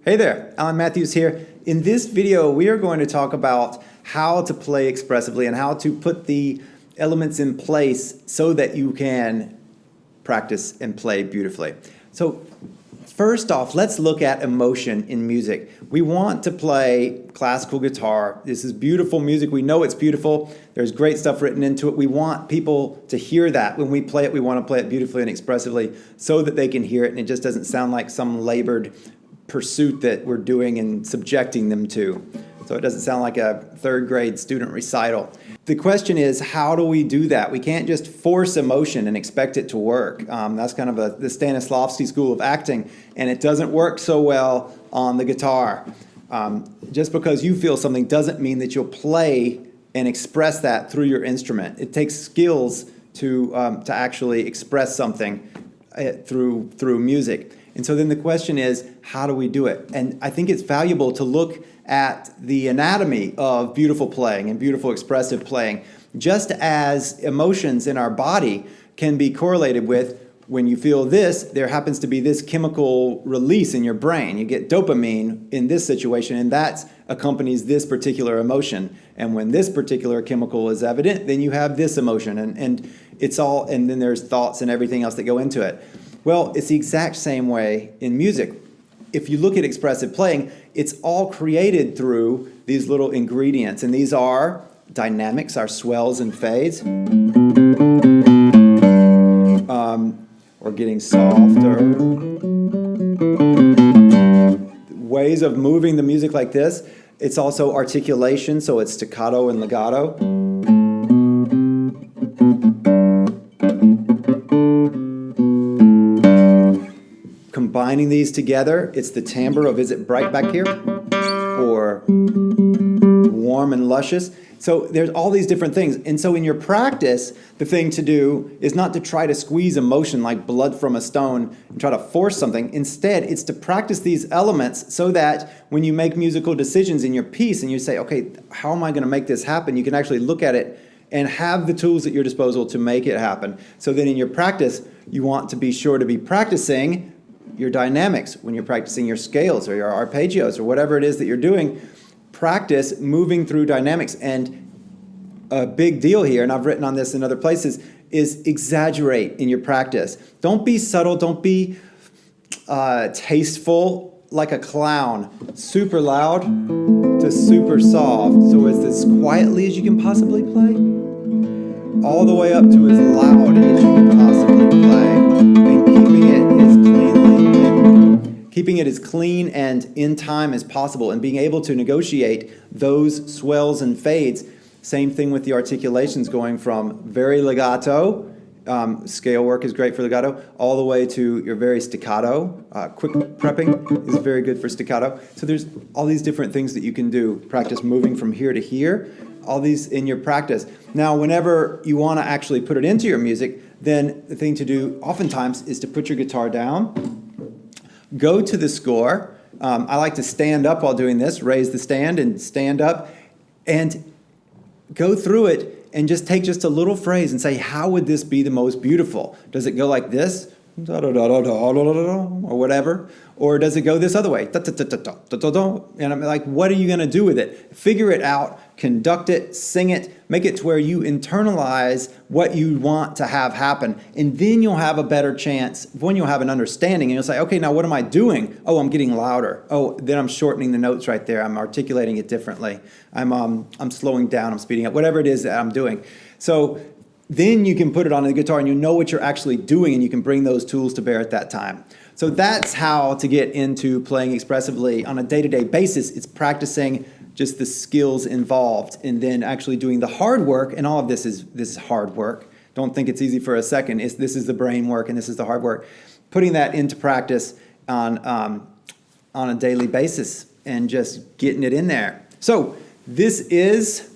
Hey there, Alan Mathews here. In this video, we are going to talk about how to play expressively and how to put the elements in place so that you can practice and play beautifully. So first off, let's look at emotion in music. We want to play classical guitar. This is beautiful music. We know it's beautiful. There's great stuff written into it. We want people to hear that. When we play it, we want to play it beautifully and expressively so that they can hear it and it just doesn't sound like some labored pursuit that we're doing and subjecting them to. So it doesn't sound like a third grade student recital. The question is, how do we do that? We can't just force emotion and expect it to work. That's kind of the Stanislavski school of acting, and it doesn't work so well on the guitar. Just because you feel something doesn't mean that you'll play and express that through your instrument. It takes skills to actually express something through music. And so then the question is, how do we do it? And I think it's valuable to look at the anatomy of beautiful playing and beautiful expressive playing, just as emotions in our body can be correlated with when you feel this, there happens to be this chemical release in your brain. You get dopamine in this situation, and that accompanies this particular emotion. And when this particular chemical is evident, then you have this emotion, and it's all, and then there's thoughts and everything else that go into it. Well, it's the exact same way in music. If you look at expressive playing, it's all created through these little ingredients, and these are dynamics, our swells and fades. Or getting softer. Ways of moving the music like this. It's also articulation, so it's staccato and legato. Combining these together, it's the timbre of, is it bright back here? Or warm and luscious? So there's all these different things. And so in your practice, the thing to do is not to try to squeeze emotion like blood from a stone and try to force something. Instead, it's to practice these elements so that when you make musical decisions in your piece and you say, okay, how am I going to make this happen? You can actually look at it and have the tools at your disposal to make it happen. So then in your practice, you want to be sure to be practicing your dynamics when you're practicing your scales or your arpeggios or whatever it is that you're doing. Practice moving through dynamics. And a big deal here, and I've written on this in other places, is exaggerate in your practice. Don't be subtle. Don't be tasteful like a clown. Super loud to super soft. So it's as quietly as you can possibly play, all the way up to as loud as you can possibly play. And keeping it as clean and in time as possible, and being able to negotiate those swells and fades. Same thing with the articulations, going from very legato, scale work is great for legato, all the way to your very staccato. Quick prepping is very good for staccato. So there's all these different things that you can do. Practice moving from here to here, all these in your practice. Now, whenever you want to actually put it into your music, then the thing to do oftentimes is to put your guitar down, go to the score. I like to stand up while doing this, raise the stand and stand up, and go through it and just take just a little phrase and say, how would this be the most beautiful? Does it go like this? Or whatever? Or does it go this other way? And I'm like, what are you going to do with it? Figure it out, conduct it, sing it, make it to where you internalize what you want to have happen. And then you'll have a better chance, when you'll have an understanding, and you'll say, okay, now what am I doing? Oh, I'm getting louder. Oh, then I'm shortening the notes right there. I'm articulating it differently. I'm slowing down, I'm speeding up, whatever it is that I'm doing. So then you can put it on the guitar and you know what you're actually doing, and you can bring those tools to bear at that time. So that's how to get into playing expressively on a day-to-day basis. It's practicing just the skills involved and then actually doing the hard work. And all of this is hard work. Don't think it's easy for a second. This is the brain work and this is the hard work. Putting that into practice on a daily basis and just getting it in there. So this is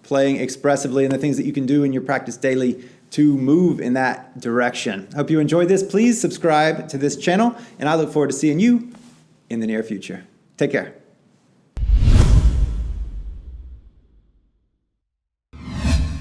playing expressively and the things that you can do in your practice daily to move in that direction. Hope you enjoyed this. Please subscribe to this channel, and I look forward to seeing you in the near future. Take care.